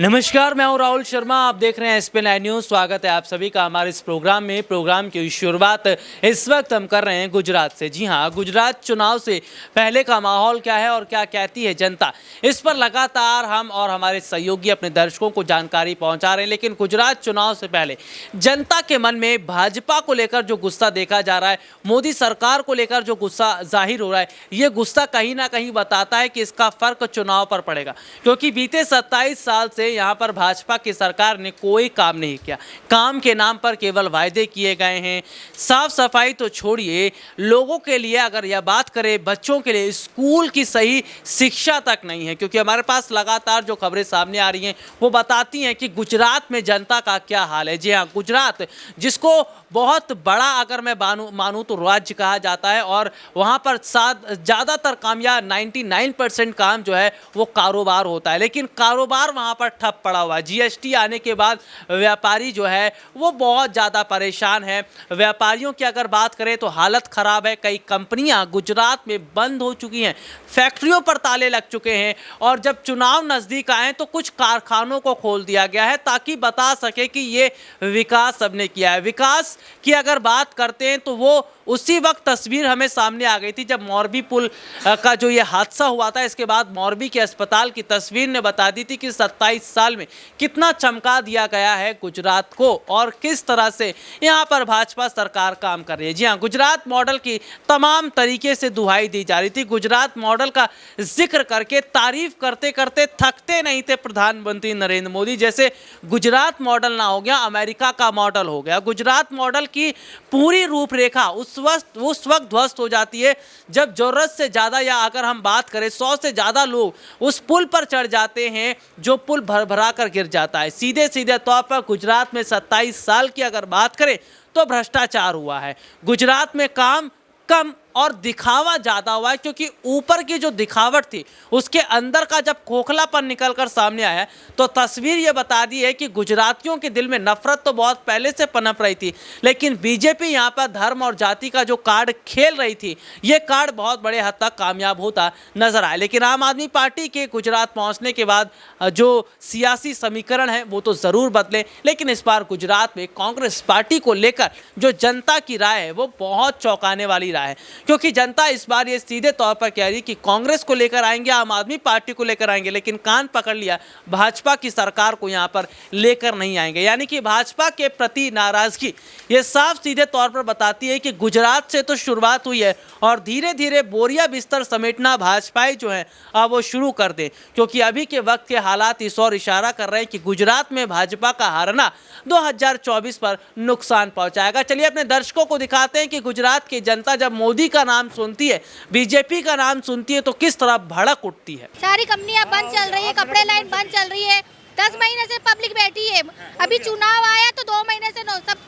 नमस्कार, मैं हूं राहुल शर्मा। आप देख रहे हैं SP9 न्यूज़। स्वागत है आप सभी का हमारे इस प्रोग्राम में। प्रोग्राम की शुरुआत इस वक्त हम कर रहे हैं गुजरात से। जी हां, गुजरात चुनाव से पहले का माहौल क्या है और क्या कहती है जनता, इस पर लगातार हम और हमारे सहयोगी अपने दर्शकों को जानकारी पहुंचा रहे हैं। लेकिन गुजरात चुनाव से पहले जनता के मन में भाजपा को लेकर जो गुस्सा देखा जा रहा है, मोदी सरकार को लेकर जो गुस्सा जाहिर हो रहा है, ये गुस्सा कहीं ना कहीं बताता है कि इसका फर्क चुनाव पर पड़ेगा। क्योंकि बीते 27 साल से यहाँ पर भाजपा की सरकार ने कोई काम नहीं किया। काम के नाम पर केवल वायदे किए गए हैं। साफ सफाई तो छोड़िए, लोगों के लिए अगर यह बात करें, बच्चों के लिए स्कूल की सही शिक्षा तक नहीं है। क्योंकि हमारे पास लगातार जो खबरें सामने आ रही हैं वो बताती हैं कि गुजरात में जनता का क्या हाल है। जी हाँ, गुजरात जिसको बहुत बड़ा अगर मैं मानूँ तो राज्य कहा जाता है, और वहाँ पर ज़्यादातर काम या 99% काम जो है वो कारोबार होता है। लेकिन कारोबार वहाँ पर ठप पड़ा हुआ है। GST आने के बाद व्यापारी जो है वो बहुत ज़्यादा परेशान है। व्यापारियों की अगर बात करें तो हालत ख़राब है। कई कंपनियां गुजरात में बंद हो चुकी हैं, फैक्ट्रियों पर ताले लग चुके हैं। और जब चुनाव नज़दीक आए तो कुछ कारखानों को खोल दिया गया है ताकि बता सके कि ये विकास सबने किया है। विकास की अगर बात करते हैं तो वो उसी वक्त तस्वीर हमें सामने आ गई थी जब मोरबी पुल का जो ये हादसा हुआ था। इसके बाद मोरबी के अस्पताल की तस्वीर ने बता दी थी कि 27 साल में कितना चमका दिया गया है गुजरात को और किस तरह से यहाँ पर भाजपा सरकार काम कर रही है। जी हाँ, गुजरात मॉडल की तमाम तरीके से दुहाई दी जा रही थी। गुजरात मॉडल का जिक्र करके तारीफ करते करते थकते नहीं थे प्रधानमंत्री नरेंद्र मोदी। जैसे गुजरात मॉडल ना हो गया, अमेरिका का मॉडल हो गया। गुजरात मॉडल की पूरी रूपरेखा उस वक्त ध्वस्त हो जाती है जब जरूरत से ज़्यादा, या अगर हम बात करें 100 से ज़्यादा लोग उस पुल पर चढ़ जाते हैं जो पुल भरा कर गिर जाता है। सीधे सीधे तौर पर गुजरात में 27 साल की अगर बात करें तो भ्रष्टाचार हुआ है। गुजरात में काम कम और दिखावा ज़्यादा हुआ है। क्योंकि ऊपर की जो दिखावट थी उसके अंदर का जब खोखलापन निकल कर सामने आया तो तस्वीर ये बता दी है कि गुजरातियों के दिल में नफरत तो बहुत पहले से पनप रही थी, लेकिन बीजेपी यहाँ पर धर्म और जाति का जो कार्ड खेल रही थी, ये कार्ड बहुत बड़े हद तक कामयाब होता नजर आया। लेकिन आम आदमी पार्टी के गुजरात पहुँचने के बाद जो सियासी समीकरण है वो तो ज़रूर बदले। लेकिन इस बार गुजरात में कांग्रेस पार्टी को लेकर जो जनता की राय है वो बहुत चौंकाने वाली राय है। क्योंकि जनता इस बार ये सीधे तौर पर कह रही कि कांग्रेस को लेकर आएंगे, आम आदमी पार्टी को लेकर आएंगे, लेकिन कान पकड़ लिया, भाजपा की सरकार को यहाँ पर लेकर नहीं आएंगे। यानी कि भाजपा के प्रति नाराजगी ये साफ सीधे तौर पर बताती है कि गुजरात से तो शुरुआत हुई है और धीरे धीरे बोरिया बिस्तर समेटना भाजपाई जो है अब वो शुरू कर दे। क्योंकि अभी के वक्त के हालात इस और इशारा कर रहे हैं कि गुजरात में भाजपा का हारना 2024 पर नुकसान पहुंचाएगा। चलिए अपने दर्शकों को दिखाते हैं कि गुजरात की जनता जब मोदी का नाम सुनती है, बीजेपी का नाम सुनती है तो किस तरह भड़क उठती है। सारी कंपनियां बंद चल रही है, कपड़े लाइन बंद चल रही है। 10 महीने से पब्लिक बैठी है। अभी चुनाव आया तो 2 महीने से सब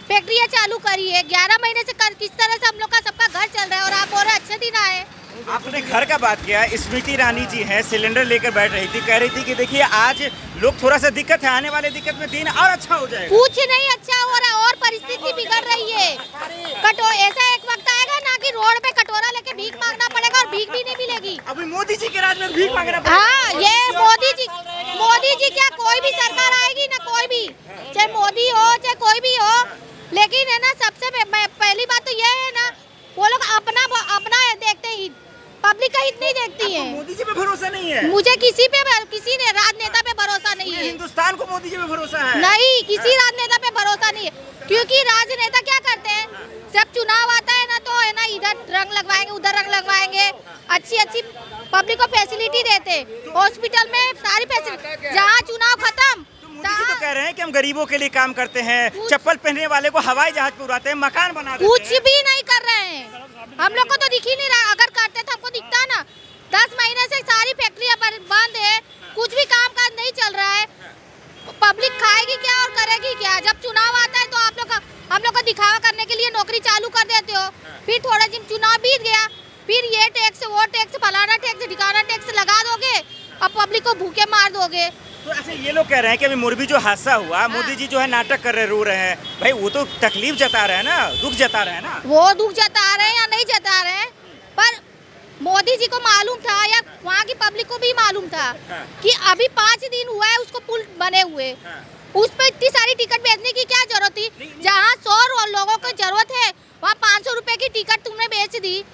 फैक्ट्रियां चालू करी है। 11 महीने से किस तरह से हम लोग का सबका घर चल रहा है और आप बोल रहे अच्छे दिन आए। आपने घर का बात किया। स्मृति ईरानी जी हैं, सिलेंडर लेकर बैठ रही थी, कह रही थी कि देखिए आज लोग थोड़ा सा दिक्कत है, आने वाले दिक्कत में दिन और अच्छा हो जाएगा। कुछ नहीं अच्छा हो रहा और परिस्थिति बिगड़ रही है। ऐसा एक वक्त आएगा ना कि रोड पे कटोरा लेके भीख मांगना पड़ेगा और भीख भी नहीं मिलेगी। अभी मोदी जी के राज में भीख मांगना पड़ेगा। हाँ, ये मोदी जी क्या कोई भी सरकार आएगी ना, कोई भी, चाहे मोदी हो चाहे कोई भी हो, लेकिन है ना सबसे पहली बात तो ये है ना, वो लोग अपना देखते ही, पब्लिक का हित नहीं देखती है। मोदी जी पे भरोसा नहीं है। मुझे किसी ने राजनेता पे भरोसा नहीं है। हिंदुस्तान को मोदी जी पे भरोसा है नहीं, किसी राजनेता पे भरोसा नहीं है। क्योंकि राजनेता क्या करते हैं, जब चुनाव आता है ना तो है ना इधर रंग लगवाएंगे, उधर रंग लगवाएंगे, अच्छी पब्लिक को फैसिलिटी देते, हॉस्पिटल में सारी फैसिलिटी। जहाँ चुनाव खत्म, मोदी जी तो कह रहे हैं कि हम गरीबों के लिए काम करते हैं, चप्पल पहनने वाले को हवाई जहाज पे उड़ाते हैं, मकान बनाते हैं। कुछ भी नहीं कर रहे हैं। हम लोग को तो दिख ही नहीं रहा। अगर करते तो हमको दिखता ना। 10 महीने से सारी फैक्ट्रियां बंद है, कुछ भी काम काज नहीं चल रहा है। पब्लिक खाएगी क्या और करेगी क्या? जब चुनाव आता है तो हम लोग को दिखावा करने के लिए नौकरी चालू कर देते हो। फिर थोड़ा दिन चुनाव बीत गया, फिर ये टैक्स, वो टैक्स, फलाना टैक्स, ठिकाना टैक्स लगा दोगे और पब्लिक को भूखे मार दोगे। तो ऐसे ये लोग कह रहे हैं कि अभी मोरबी जो हादसा हुआ, हाँ। मोदी जी जो है नाटक कर रहे, रो रहे हैं। भाई वो तो तकलीफ जता रहे हैं ना, दुख जता रहे हैं ना। वो दुख जता रहे हैं या नहीं जता रहे हैं, पर मोदी जी को मालूम था या वहाँ की पब्लिक को भी मालूम था कि अभी 5 दिन हुआ है उसको पुल बने हुए, उस पर इतनी सारी टिकट बेचने की क्या जरूरत थी? जहाँ 100 लोगों को जरूरत है वहाँ 500 रुपए की टिकट तुमने बेच दी।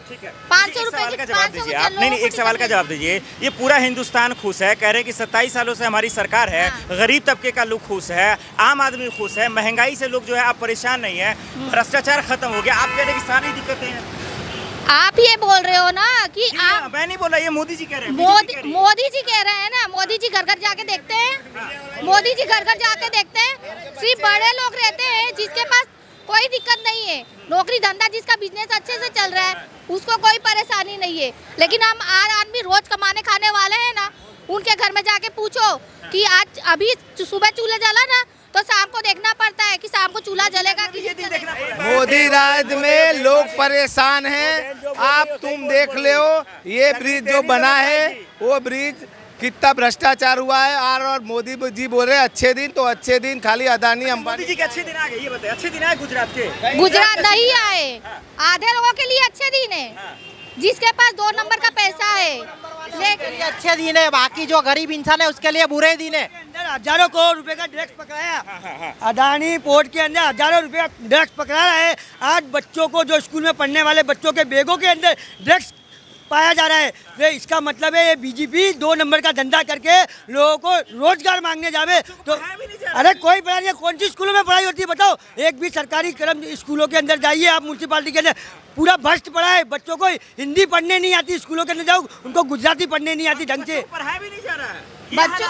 500 रुपए की जवाब दीजिए आप। नहीं, एक सवाल का जवाब दीजिए। ये पूरा हिंदुस्तान खुश है, कह रहे हैं कि 27 सालों से हमारी सरकार है, गरीब तबके का लोग खुश है, आम आदमी खुश है, महंगाई से लोग जो है आप परेशान नहीं है, भ्रष्टाचार खत्म हो गया। आप कह रहे हैं कि सारी दिक्कतें हैं। आप ये बोल रहे हो ना कि आप, मैं नहीं बोला, ये मोदी जी कह रहे हैं। मोदी जी कह रहे हैं ना। मोदी जी घर घर जाके देखते हैं, मोदी जी घर घर जाके देखते हैं। सिर्फ बड़े लोग रहते हैं जिसके पास कोई दिक्कत नहीं है, नौकरी धंधा जिसका बिजनेस अच्छे से चल रहा है उसको कोई परेशानी नहीं है। लेकिन हम आदमी रोज कमाने खाने वाले हैं ना, उनके घर में जाके पूछो कि आज अभी सुबह चूल्हा जला ना तो शाम को देखना पड़ता है कि शाम को चूल्हा जलेगा कि नहीं जलेगा। मोदी राज में लोग परेशान हैं। आप तुम देख ले हो, ये ब्रिज जो बना है वो ब्रिज कितना भ्रष्टाचार हुआ है। और मोदी जी बोल रहे हैं अच्छे दिन, तो अच्छे दिन खाली अदानी मोदी अंबानी जी के अच्छे दिन आ गए, ये बताइए। अच्छे दिन आए गुजरात के? गुजरात नहीं आए, आधे लोगों के लिए अच्छे दिन है, जिसके पास 2 नंबर का पैसा है। लेकिन अच्छे दिन है, बाकी जो गरीब इंसान है उसके लिए बुरे दिन है। हजारों करोड़ रुपए का ड्रग्स पकड़ाया, अदानी पोर्ट के अंदर हजारों रुपए का ड्रग्स पकड़ा है। आज बच्चों को, जो स्कूल में पढ़ने वाले बच्चों के बैगों के अंदर ड्रग्स पाया जा रहा है। वे इसका मतलब है ये बीजेपी 2 नंबर का धंधा करके लोगों को रोजगार मांगने जावे। तो अरे कोई पढ़ाई नहीं, कौन सी स्कूलों में पढ़ाई होती है बताओ? एक भी सरकारी कर्म स्कूलों के अंदर जाइए आप, म्यूनसिपालिटी के अंदर पूरा भ्रष्ट पढ़ा है। बच्चों को हिंदी पढ़ने नहीं आती, स्कूलों के अंदर जाओ उनको गुजराती पढ़ने नहीं आती ढंग से। पढ़ाया भी नहीं जा रहा है, बच्चों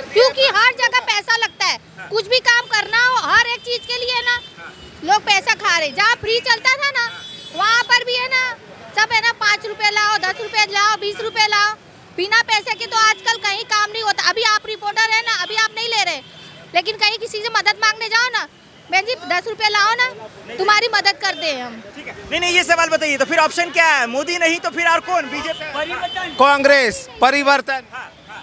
क्योंकि हर जगह पैसा लगता है, कुछ भी काम करना हो हर एक चीज के लिए ना लोग पैसा खा रहे। जहाँ फ्री चलता था ना वहाँ पर भी है ना, सब है ना 5 रुपए लाओ, 10 रुपए लाओ, 20 रुपए लाओ, बिना पैसे के तो आजकल कहीं काम नहीं होता। अभी आप रिपोर्टर है ना, अभी आप नहीं ले रहे, लेकिन कहीं किसी से मदद मांगने जाओ ना, बहन जी 10 रुपए लाओ ना, तुम्हारी मदद करते हैं हम। ठीक है। नहीं, ये सवाल बताइए, तो फिर ऑप्शन क्या है? मोदी नहीं तो फिर और कौन? बीजेपी, कांग्रेस, परिवर्तन।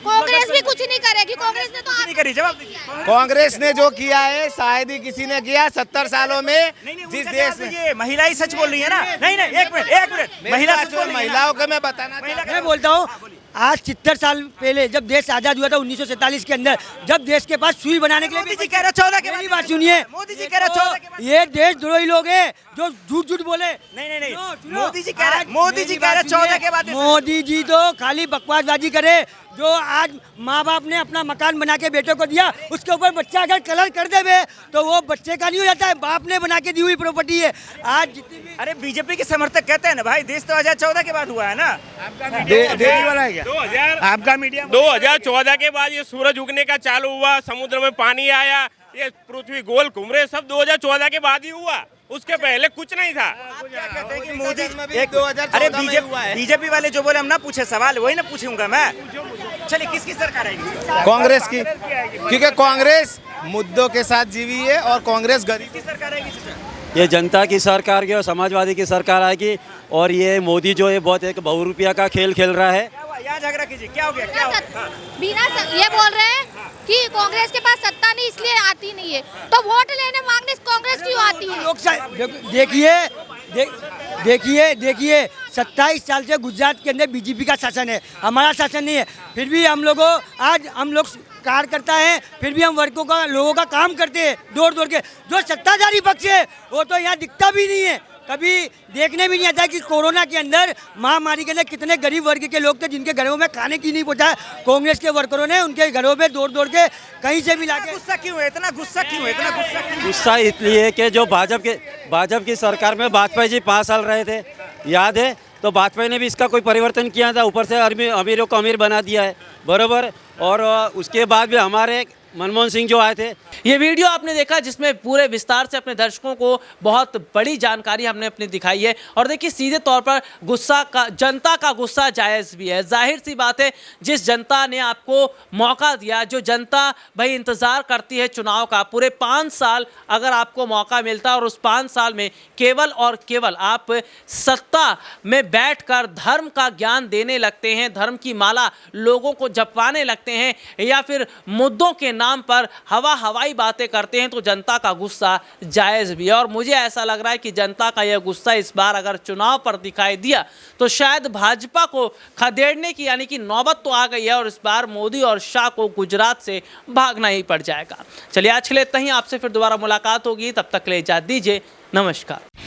कांग्रेस भी कुछ नहीं करेगी, कांग्रेस ने तो नहीं करी। जवाब दीजिए। कांग्रेस ने जो किया है शायद ही किसी ने किया 70 सालों में। जिस देश में ये महिलाएं सच बोल रही है ना। नहीं, एक मिनट, महिला सच बोल रही है ना? महिलाओं को मैं बताना मैं बोलता हूँ, आज 70 साल पहले जब देश आजाद हुआ था 1947 के अंदर, जब देश के पास सुई बनाने के लिए मोदी जी कह रहे 14 के मेरी बाद। बात सुनिए, मोदी जी कह रहे 14 के बाद। ये देशद्रोही लोग हैं जो झूठ झूठ बोले। नहीं, सुनो, मोदी जी कह रहे, आज मोदी जी मेरी कह रहे बात 14 सुनिए, के बाद। मोदी जी तो खाली बकवासबाजी करे। जो आज माँ बाप ने अपना मकान बना के बेटे को दिया, उसके ऊपर बच्चा अगर कलर कर देवे तो वो बच्चे का नहीं हो जाता है, बाप ने बना के दी हुई प्रॉपर्टी है। आज जितनी भी अरे बीजेपी के समर्थक कहते हैं ना भाई, देश तो 2014 के बाद हुआ है ना। आपका मीडिया 2014 के बाद ये सूरज उगने का चालू हुआ, समुद्र में पानी आया, ये पृथ्वी गोल घूम रहे, सब 2014 के बाद ही हुआ, उसके पहले कुछ नहीं था। क्या कहते हैं कि मोदी एक 2014 अरे में हुआ है। बीजेपी वाले जो बोले हम ना पूछे सवाल, वही ना पूछूंगा मैं। चलिए, किसकी सरकार आएगी? कांग्रेस की, क्योंकि कांग्रेस मुद्दों के साथ जीवी है और कांग्रेस गरीब किसकी सरकार आएगी? ये जनता की सरकार की और समाजवादी की सरकार आएगी। और ये मोदी जो है बहुत एक बहुरूपिया का खेल खेल रहा है। क्या हुआ? यहाँ झगड़ा कीजिए, क्या हो गया? क्या हो गया? ये बोल रहे हैं कि कांग्रेस के पास सत्ता नहीं इसलिए आती नहीं है, तो वोट लेने मांगने कांग्रेस क्यों आती है? लोग देखिए 27 साल से गुजरात के अंदर बीजेपी का शासन है, हमारा शासन नहीं है। फिर भी हम लोग कार्यकर्ता है, फिर भी हम लोगों का काम करते हैं दौड़ दौड़ के। जो सत्ताधारी पक्ष है वो तो यहाँ दिखता भी नहीं है, कभी देखने भी नहीं आता कि कोरोना के अंदर महामारी के अंदर कितने गरीब वर्ग के लोग थे जिनके घरों में खाने की नहीं पहुंचा। कांग्रेस के वर्करों ने उनके घरों में दौड़ दौड़ के कहीं से भी लाके। गुस्सा क्यों है? इतना गुस्सा क्यों है? इतना गुस्सा क्यों? गुस्सा इसलिए कि जो भाजपा की सरकार में वाजपेयी जी 5 साल रहे थे, याद है? तो वाजपेयी ने भी इसका कोई परिवर्तन किया था, ऊपर से अमीरों को अमीर बना दिया है, बराबर। और उसके बाद भी हमारे मनमोहन सिंह जो आए थे। ये वीडियो आपने देखा जिसमें पूरे विस्तार से अपने दर्शकों को बहुत बड़ी जानकारी हमने अपनी दिखाई है। और देखिए, सीधे तौर पर जनता का गुस्सा जायज़ भी है। जाहिर सी बात है, जिस जनता ने आपको मौका दिया, जो जनता भाई इंतज़ार करती है चुनाव का, पूरे 5 साल अगर आपको मौका मिलता और उस 5 साल में केवल और केवल आप सत्ता में बैठकर धर्म का ज्ञान देने लगते हैं, धर्म की माला लोगों को जपवाने लगते हैं, या फिर मुद्दों के नाम पर हवाई बातें करते हैं तो जनता का गुस्सा जायज़ भी है। और मुझे ऐसा लग रहा है कि जनता का यह गुस्सा इस बार अगर चुनाव पर दिखाई दिया तो शायद भाजपा को खदेड़ने की यानी कि नौबत तो आ गई है और इस बार मोदी और शाह को गुजरात से भागना ही पड़ जाएगा। चलिए आज के लिए इतना ही, आपसे फिर दोबारा मुलाकात होगी, तब तक के लिए इजाज़त दीजिए, नमस्कार।